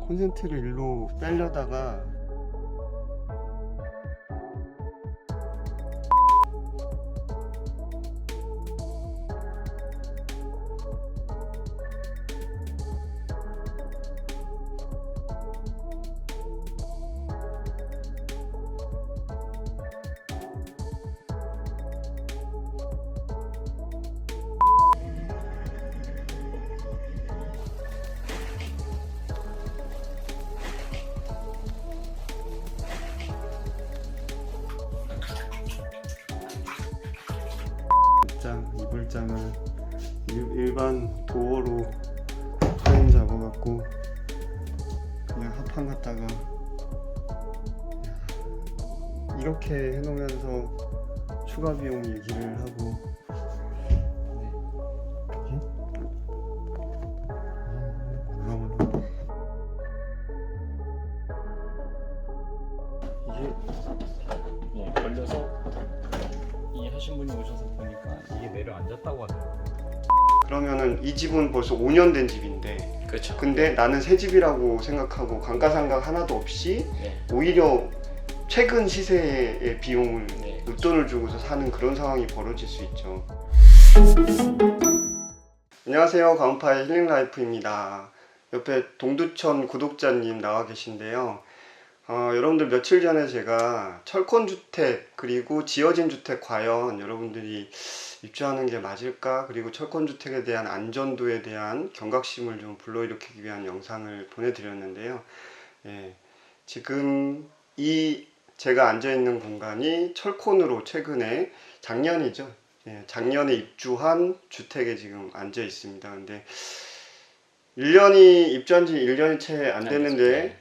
콘센트를 일로 빼려다가 이불장을 일반 도어로 프레임 잡아갖고 그냥 합판 갖다가 이렇게 해놓으면서 추가 비용 얘기를 하고 네, 걸려서 이 하신 분이 오셔서 보니까 이게 내려앉았다고 하더라고요. 그러면은 이 집은 벌써 5년 된 집인데 그렇죠. 근데 나는 새 집이라고 생각하고 감가상각 하나도 없이 네. 오히려 최근 시세의 비용을 네. 웃돈을 주고서 사는 그런 상황이 벌어질 수 있죠. 안녕하세요, 가온파의 힐링라이프입니다. 옆에 동두천 구독자님 나와 계신데요. 여러분들 며칠 전에 제가 철콘주택 그리고 지어진 주택 과연 여러분들이 입주하는 게 맞을까, 그리고 철콘주택에 대한 안전도에 대한 경각심을 좀 불러일으키기 위한 영상을 보내드렸는데요. 지금 이 제가 앉아있는 공간이 철콘으로 최근에 작년이죠. 작년에 입주한 주택에 지금 앉아 있습니다. 근데 1년이 입주한 지 1년이 채 안 됐는데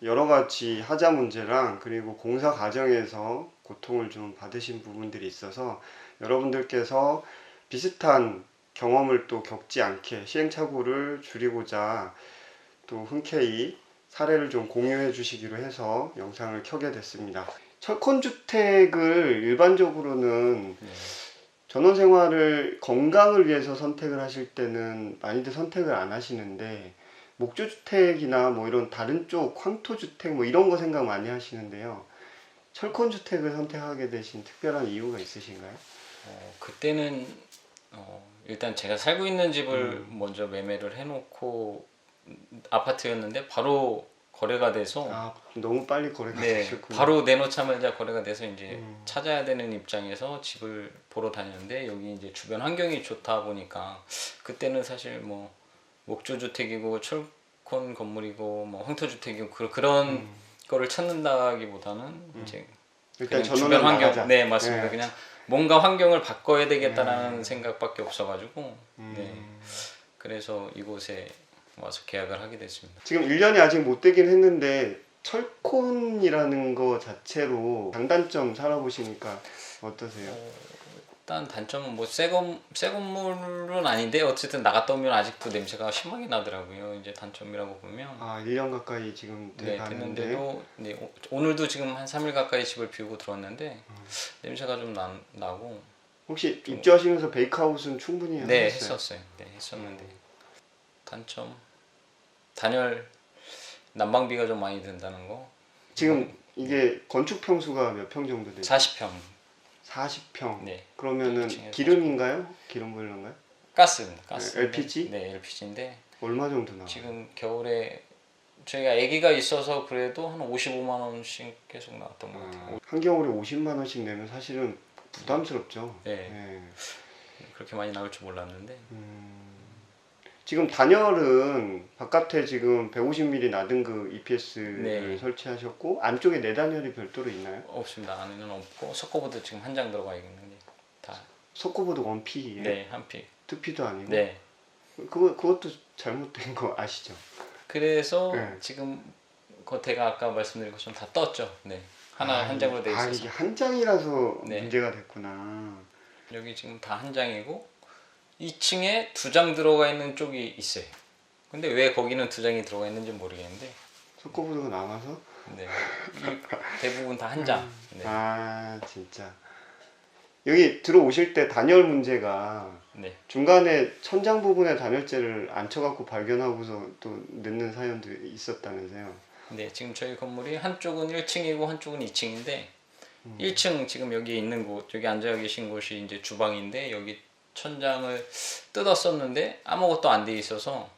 여러 가지 하자 문제랑 그리고 공사 과정에서 고통을 좀 받으신 부분들이 있어서 여러분들께서 비슷한 경험을 또 겪지 않게 시행착오를 줄이고자 또 흔쾌히 사례를 좀 공유해 주시기로 해서 영상을 켜게 됐습니다. 철콘주택을 일반적으로는 전원생활을 건강을 위해서 선택을 하실 때는 많이들 선택을 안 하시는데, 목조주택이나 뭐 이런 다른 쪽 황토주택 뭐 이런 거 생각 많이 하시는데요. 철콘주택을 선택하게 되신 특별한 이유가 있으신가요? 그때는 일단 제가 살고 있는 집을 먼저 매매를 해놓고 아파트였는데 바로 거래가 돼서 너무 빨리 거래가 되셨군요. 바로 내놓자마자 거래가 돼서 이제 찾아야 되는 입장에서 집을 보러 다녔는데, 여기 이제 주변 환경이 좋다 보니까 그때는 사실 뭐 목조주택이고 철콘 건물이고 뭐 황토주택이고 그런 거를 찾는다기보다는 이제 일단 주변 전원을 환경, 나가자. 네 맞습니다. 그냥 뭔가 환경을 바꿔야 되겠다라는 생각밖에 없어가지고 그래서 이곳에 와서 계약을 하게 됐습니다. 지금 1년이 아직 못 되긴 했는데 철콘이라는 거 자체로 장단점 살아보시니까 어떠세요? 일단 단점은 뭐 새 건물은 아닌데 어쨌든 나갔다 오면 아직도 냄새가 심하게 나더라고요. 이제 단점이라고 보면 1년 가까이 지금 돼가는데 됐는데도 오늘도 지금 한 3일 가까이 집을 비우고 들어왔는데 냄새가 좀 나고. 혹시 입주하시면서 베이크아웃은 충분히 하셨어요? 네, 했었어요. 네, 했었는데 단점, 단열 난방비가 좀 많이 든다는 거. 지금 이게 건축 평수가 몇 평 정도 되죠? 40평. 40평. 네. 그러면은 1층에 기름인가요? 기름 보일러인가요? 가스입니다. 가스. LPG? 네, LPG인데 얼마 정도 나와요? 지금 겨울에 저희가 아기가 있어서 그래도 한 55만 원씩 계속 나왔던 것 같아요. 한 겨울에 50만 원씩 내면 사실은 부담스럽죠. 네. 그렇게 많이 나올 줄 몰랐는데. 지금 단열은 바깥에 지금 150mm 나등급 EPS를 설치하셨고 안쪽에 내단열이 별도로 있나요? 없습니다. 안에는 없고 석고보드 지금 한 장 들어가 있는데 다. 석고보드 원픽이에요? 네, 한 픽. 투피도 아니고? 네. 그것도 잘못된 거 아시죠? 그래서 지금 겉에가 아까 말씀드린 것처럼 다 떴죠. 네. 한 장으로 돼 있어서. 이게 한 장이라서 문제가 됐구나. 여기 지금 다 한 장이고 2층에 2장 들어가 있는 쪽이 있어요. 근데 왜 거기는 2장이 들어가 있는지 모르겠는데 석고보드가 남아서? 네. 대부분 다 한 장. 네. 진짜. 여기 들어오실 때 단열 문제가 네. 중간에 천장 부분에 단열재를 안 쳐갖고 발견하고서 또 넣는 사연도 있었다면서요. 네, 지금 저희 건물이 한쪽은 1층이고 한쪽은 2층인데 1층 지금 여기 있는 곳, 여기 앉아 계신 곳이 이제 주방인데 여기 천장을 뜯었었는데 아무것도 안 돼 있어서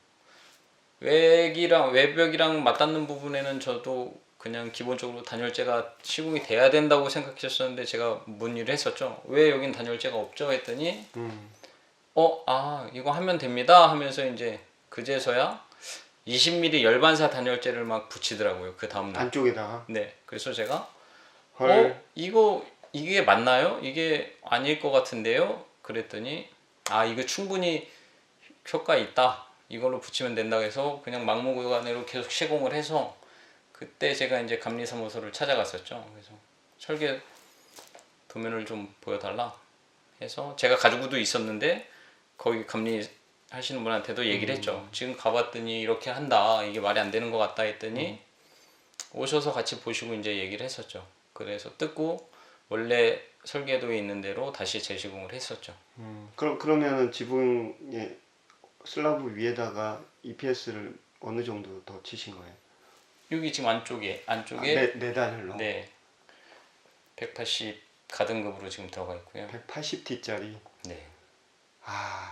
외벽이랑 맞닿는 부분에는 저도 그냥 기본적으로 단열재가 시공이 돼야 된다고 생각했었는데 제가 문의를 했었죠. 왜 여긴 단열재가 없죠? 했더니 이거 하면 됩니다 하면서 이제 그제서야 20mm 열반사 단열재를 막 붙이더라고요. 그 다음날. 안쪽에다가. 네. 그래서 제가 헐. 이게 맞나요? 이게 아닐 것 같은데요? 그랬더니 이거 충분히 효과 있다. 이걸로 붙이면 된다고 해서 그냥 막무가내로 계속 시공을 해서 그때 제가 이제 감리사무소를 찾아갔었죠. 그래서 설계 도면을 좀 보여달라 해서 제가 가지고도 있었는데 거기 감리 하시는 분한테도 얘기를 했죠. 지금 가봤더니 이렇게 한다. 이게 말이 안 되는 것 같다 했더니 오셔서 같이 보시고 이제 얘기를 했었죠. 그래서 뜯고 원래 설계도에 있는 대로 다시 재시공을 했었죠. 그러면은 지붕에 슬라브 위에다가 EPS를 어느 정도 더 치신 거예요? 여기 지금 안쪽에 네 단열로. 네 180 가등급으로 지금 들어가 있고요. 180T짜리. 네.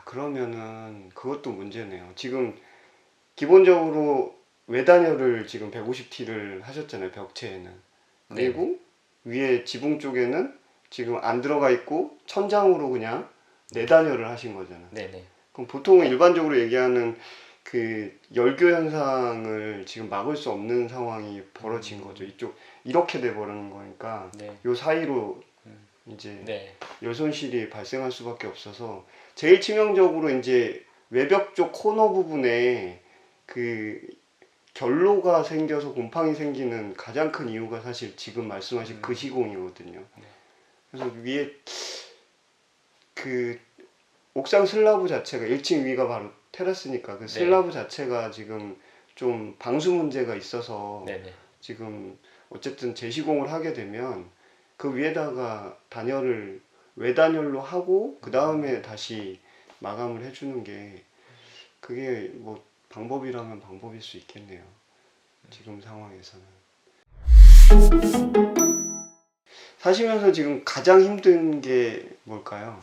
그러면은 그것도 문제네요. 지금 기본적으로 외단열을 지금 150T를 하셨잖아요, 벽체에는. 그리고 위에 지붕 쪽에는 지금 안 들어가 있고 천장으로 그냥 내단열을 하신 거잖아요. 네네. 그럼 보통은 일반적으로 얘기하는 그 열교 현상을 지금 막을 수 없는 상황이 벌어진 거죠. 이쪽 이렇게 돼 버리는 거니까 네. 요 사이로 이제 네. 열 손실이 발생할 수밖에 없어서 제일 치명적으로 이제 외벽 쪽 코너 부분에 그 결로가 생겨서 곰팡이 생기는 가장 큰 이유가 사실 지금 말씀하신 그 시공이거든요. 그래서 위에 그 옥상 슬라브 자체가 1층 위가 바로 테라스니까 그 슬라브 자체가 지금 좀 방수 문제가 있어서 네네. 지금 어쨌든 재시공을 하게 되면 그 위에다가 단열을 외단열로 하고 그 다음에 다시 마감을 해주는 게 그게 뭐 방법이라면 방법일 수 있겠네요. 지금 상황에서는. 사시면서 지금 가장 힘든 게 뭘까요?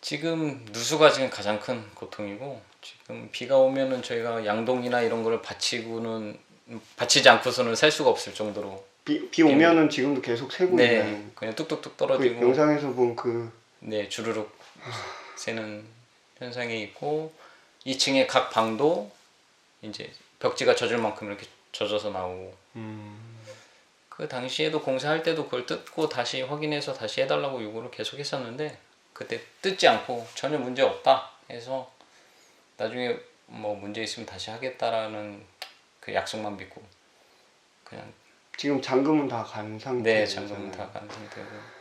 지금 누수가 지금 가장 큰 고통이고 지금 비가 오면은 저희가 양동이나 이런 거를 받치지 않고서는 살 수가 없을 정도로 비 오면은 지금도 계속 새고 네 있는 그냥 뚝뚝뚝 그 떨어지고 영상에서 본 그 네 주르륵 새는 현상이 있고 2층의 각 방도 이제 벽지가 젖을 만큼 이렇게 젖어서 나오고 그 당시에도 공사할 때도 그걸 뜯고 다시 확인해서 다시 해달라고 요구를 계속 했었는데 그때 뜯지 않고 전혀 문제 없다 해서 나중에 뭐 문제 있으면 다시 하겠다라는 그 약속만 믿고 그냥 지금 잔금은 다 간 상태잖아요. 네 잔금은 다 간 상태고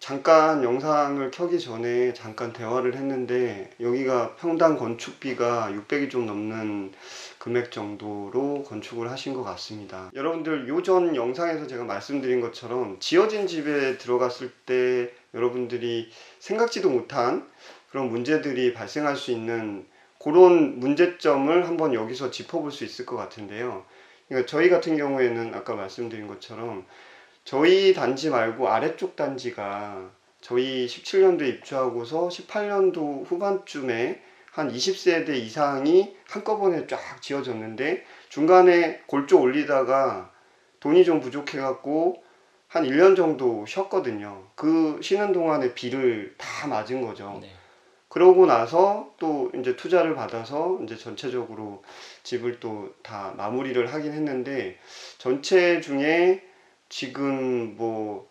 잠깐 영상을 켜기 전에 잠깐 대화를 했는데 여기가 평당 건축비가 600이 좀 넘는 금액 정도로 건축을 하신 것 같습니다. 여러분들 요전 영상에서 제가 말씀드린 것처럼 지어진 집에 들어갔을 때 여러분들이 생각지도 못한 그런 문제들이 발생할 수 있는 그런 문제점을 한번 여기서 짚어볼 수 있을 것 같은데요. 그러니까 저희 같은 경우에는 아까 말씀드린 것처럼 저희 단지 말고 아래쪽 단지가 저희 17년도에 입주하고서 18년도 후반쯤에 한 20세대 이상이 한꺼번에 쫙 지어졌는데 중간에 골조 올리다가 돈이 좀 부족해갖고 한 1년 정도 쉬었거든요. 그 쉬는 동안에 비를 다 맞은 거죠. 네. 그러고 나서 또 이제 투자를 받아서 이제 전체적으로 집을 또 다 마무리를 하긴 했는데 전체 중에 지금 뭐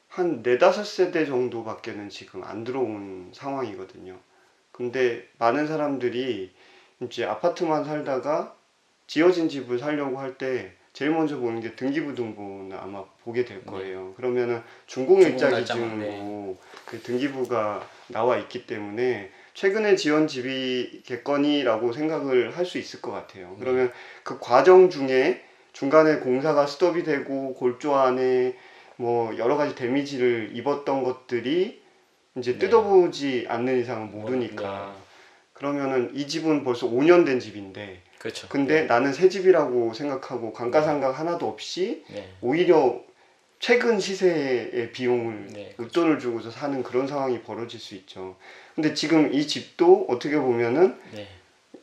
한 4-5세대 정도밖에는 지금 안 들어온 상황이거든요. 근데 많은 사람들이 이제 아파트만 살다가 지어진 집을 살려고 할 때 제일 먼저 보는 게 등기부등본을 아마 보게 될 거예요. 그러면은 준공일자 기준으로 그 등기부가 나와 있기 때문에 최근에 지은 집이겠거니라고 생각을 할 수 있을 것 같아요. 그러면 그 과정 중에 중간에 공사가 스톱이 되고 골조 안에 뭐 여러 가지 데미지를 입었던 것들이 이제 네. 뜯어보지 않는 이상은 모르니까. 네. 그러면은 이 집은 벌써 5년 된 집인데, 그렇죠. 근데 네. 나는 새 집이라고 생각하고 감가상각 하나도 없이 네. 오히려 최근 시세의 비용을 네, 웃돈을 주고서 사는 그런 상황이 벌어질 수 있죠. 근데 지금 이 집도 어떻게 보면은 네.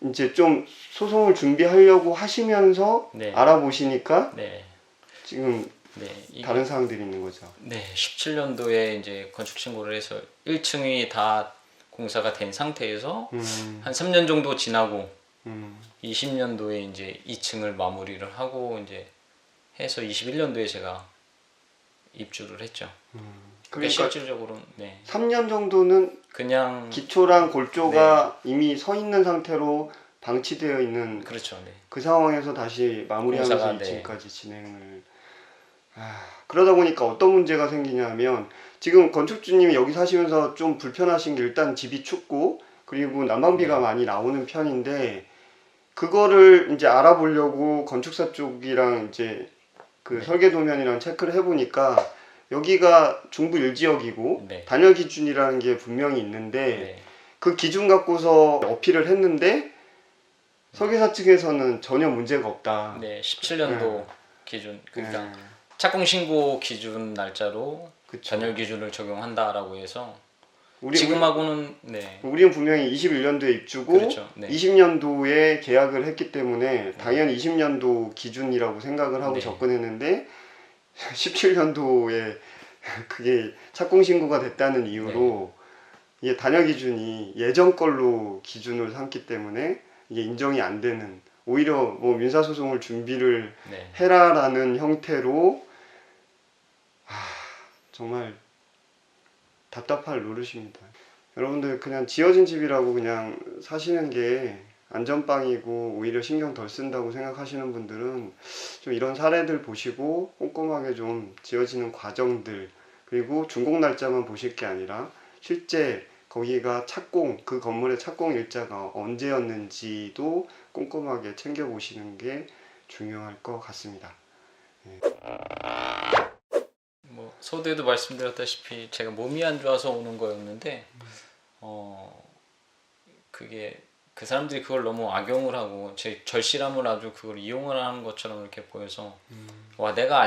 이제 좀 소송을 준비하려고 하시면서 네. 알아보시니까 네. 지금 네. 이게 다른 사항들이 있는 거죠. 네, 17년도에 이제 건축 신고를 해서 1층이 다 공사가 된 상태에서 한 3년 정도 지나고 20년도에 이제 2층을 마무리를 하고 이제 해서 21년도에 제가 입주를 했죠. 그러니까 그러니까 실질적으로는 네, 3년 정도는 그냥 기초랑 골조가 이미 서 있는 상태로 방치되어 있는 그렇죠. 네. 그 상황에서 다시 마무리하면서 공사가, 네. 2층까지 진행을. 그러다 보니까 어떤 문제가 생기냐면 지금 건축주님이 여기 사시면서 좀 불편하신 게 일단 집이 춥고 그리고 난방비가 네. 많이 나오는 편인데 그거를 이제 알아보려고 건축사 쪽이랑 이제 그 네. 설계도면이랑 체크를 해보니까 여기가 중부 1지역이고 네. 단열 기준이라는 게 분명히 있는데 네. 그 기준 갖고서 어필을 했는데 설계사 측에서는 전혀 문제가 없다. 네, 17년도 기준 그러니까 네. 착공 신고 기준 날짜로 그쵸. 전열 기준을 적용한다라고 해서 우리 지금하고는 네. 우리는 분명히 21년도에 입주고 그렇죠. 네. 20년도에 계약을 했기 때문에 당연히 20년도 기준이라고 생각을 하고 네. 접근했는데 17년도에 그게 착공 신고가 됐다는 이유로 이게 단열 기준이 예전 걸로 기준을 삼기 때문에 이게 인정이 안 되는 오히려 뭐 민사소송을 준비를 네. 해라라는 형태로 정말 답답할 노릇입니다. 여러분들 그냥 지어진 집이라고 그냥 사시는 게 안전빵이고 오히려 신경 덜 쓴다고 생각하시는 분들은 좀 이런 사례들 보시고 꼼꼼하게 좀 지어지는 과정들 그리고 준공 날짜만 보실 게 아니라 실제 거기가 착공 그 건물의 착공 일자가 언제였는지도 꼼꼼하게 챙겨 보시는 게 중요할 것 같습니다. 뭐 서두에도 말씀드렸다시피 제가 몸이 안 좋아서 오는 거였는데 그게 그 사람들이 그걸 너무 악용을 하고 제 절실함을 아주 그걸 이용을 하는 것처럼 이렇게 보여서 와 내가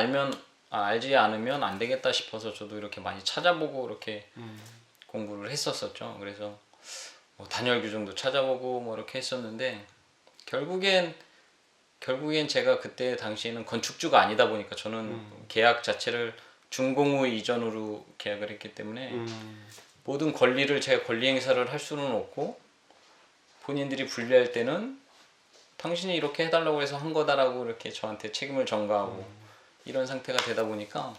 알지 않으면 안 되겠다 싶어서 저도 이렇게 많이 찾아보고 이렇게 공부를 했었었죠. 그래서 뭐 단열 규정도 찾아보고 뭐 이렇게 했었는데 결국엔 제가 그때 당시에는 건축주가 아니다 보니까 저는 계약 자체를 준공후 이전으로 계약을 했기 때문에 모든 권리를 제가 권리 행사를 할 수는 없고 본인들이 분리할 때는 당신이 이렇게 해달라고 해서 한 거다라고 이렇게 저한테 책임을 전가하고 이런 상태가 되다 보니까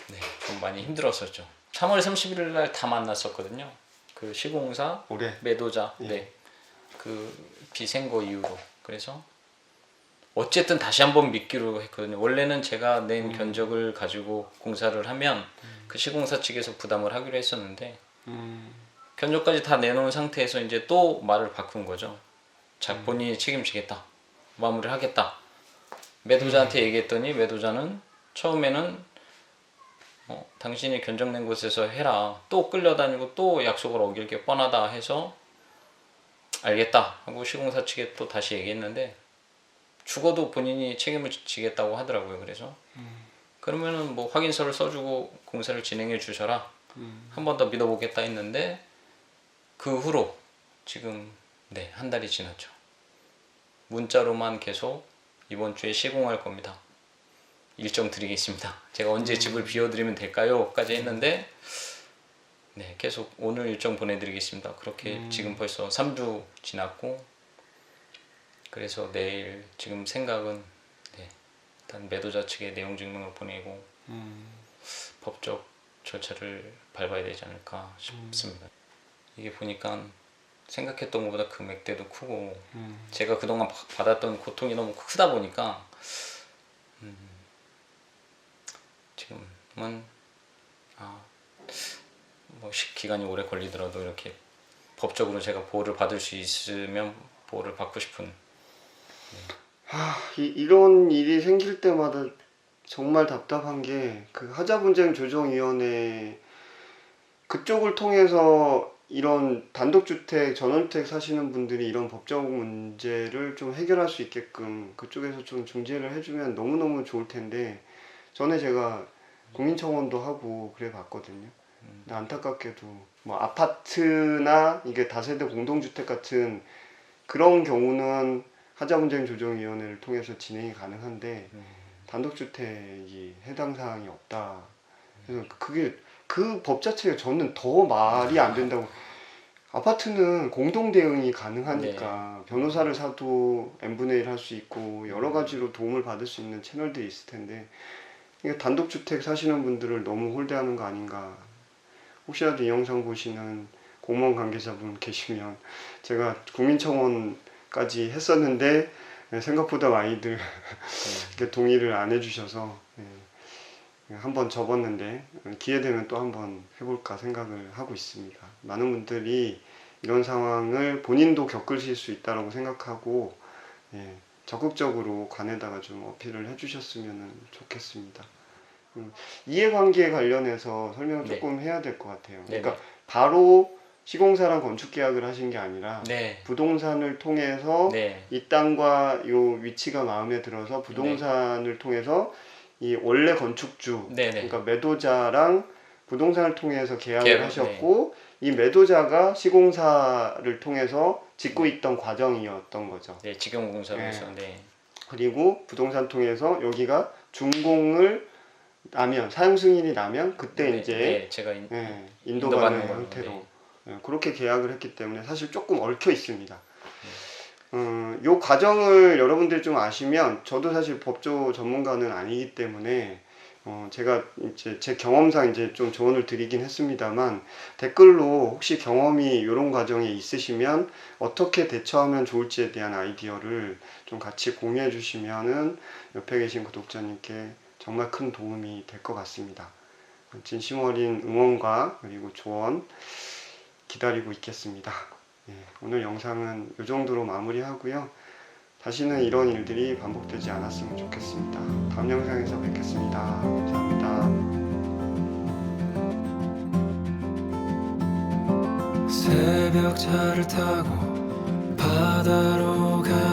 네, 좀 많이 힘들었었죠. 3월 31일 날 다 만났었거든요. 그 시공사, 올해 매도자, 예. 네, 그 비생거 이후로. 그래서 어쨌든 다시 한번 믿기로 했거든요. 원래는 제가 낸 견적을 가지고 공사를 하면 그 시공사 측에서 부담을 하기로 했었는데 견적까지 다 내놓은 상태에서 이제 또 말을 바꾼 거죠. 자, 본인이 책임지겠다. 마무리를 하겠다. 매도자한테 얘기했더니 매도자는 처음에는 당신이 견적 낸 곳에서 해라. 또 끌려다니고 또 약속을 어길 게 뻔하다 해서 알겠다 하고 시공사 측에 또 다시 얘기했는데 죽어도 본인이 책임을 지겠다고 하더라고요. 그래서 그러면은 뭐 확인서를 써주고 공사를 진행해 주셔라. 한 번 더 믿어보겠다 했는데 그 후로 지금 네, 한 달이 지났죠. 문자로만 계속 이번 주에 시공할 겁니다. 일정 드리겠습니다. 제가 언제 집을 비워드리면 될까요? 까지 했는데 네, 계속 오늘 일정 보내드리겠습니다. 그렇게 지금 벌써 3주 지났고 그래서 내일 지금 생각은 네, 일단 매도자 측에 내용 증명을 보내고 법적 절차를 밟아야 되지 않을까 싶습니다. 이게 보니까 생각했던 것보다 금액대도 크고 제가 그동안 받았던 고통이 너무 크다 보니까 지금은 뭐 기간이 오래 걸리더라도 이렇게 법적으로 제가 보호를 받을 수 있으면 보호를 받고 싶은 이런 일이 생길 때마다 정말 답답한 게 그 하자분쟁 조정위원회 그쪽을 통해서 이런 단독주택, 전원주택 사시는 분들이 이런 법적 문제를 좀 해결할 수 있게끔 그쪽에서 좀 중재를 해주면 너무너무 좋을 텐데, 전에 제가 국민청원도 하고 그래 봤거든요. 근데 안타깝게도 뭐 아파트나 이게 다세대 공동주택 같은 그런 경우는 하자분쟁 조정위원회를 통해서 진행이 가능한데 단독주택이 해당 사항이 없다. 그래서 그게 그 법 자체가 저는 더 말이 안 된다고. 아파트는 공동 대응이 가능하니까 변호사를 사도 n분의 1 할 수 있고 여러 가지로 도움을 받을 수 있는 채널들이 있을 텐데, 이게 단독주택 사시는 분들을 너무 홀대하는 거 아닌가. 혹시라도 이 영상 보시는 공무원 관계자분 계시면, 제가 국민청원까지 했었는데 생각보다 많이들 이렇게 동의를 안 해주셔서 한번 접었는데 기회 되면 또 한번 해볼까 생각을 하고 있습니다. 많은 분들이 이런 상황을 본인도 겪으실 수 있다고 생각하고 적극적으로 관에다가 좀 어필을 해주셨으면 좋겠습니다. 이해관계에 관련해서 설명을 조금 해야 될 것 같아요. 그러니까 바로 시공사랑 건축 계약을 하신 게 아니라 부동산을 통해서 이 땅과 요 위치가 마음에 들어서 부동산을 통해서 이 원래 건축주, 그러니까 매도자랑 부동산을 통해서 계약을 하셨고, 이 매도자가 시공사를 통해서 짓고 있던 과정이었던 거죠. 직영공사로서. 그리고 부동산 통해서 여기가 준공을 나면, 사용 승인이 나면 그때 이제 제가 인도받는 형태로 그렇게 계약을 했기 때문에 사실 조금 얽혀 있습니다. 요 과정을 여러분들이 좀 아시면, 저도 사실 법조 전문가는 아니기 때문에 제가 이제 제 경험상 이제 좀 조언을 드리긴 했습니다만, 댓글로 혹시 경험이 이런 과정에 있으시면 어떻게 대처하면 좋을지에 대한 아이디어를 좀 같이 공유해 주시면은 옆에 계신 구독자님께 정말 큰 도움이 될 것 같습니다. 진심 어린 응원과 그리고 조언 기다리고 있겠습니다. 오늘 영상은 이 정도로 마무리하고요. 다시는 이런 일들이 반복되지 않았으면 좋겠습니다. 다음 영상에서 뵙겠습니다. 감사합니다. 새벽차를 타고 바다로 가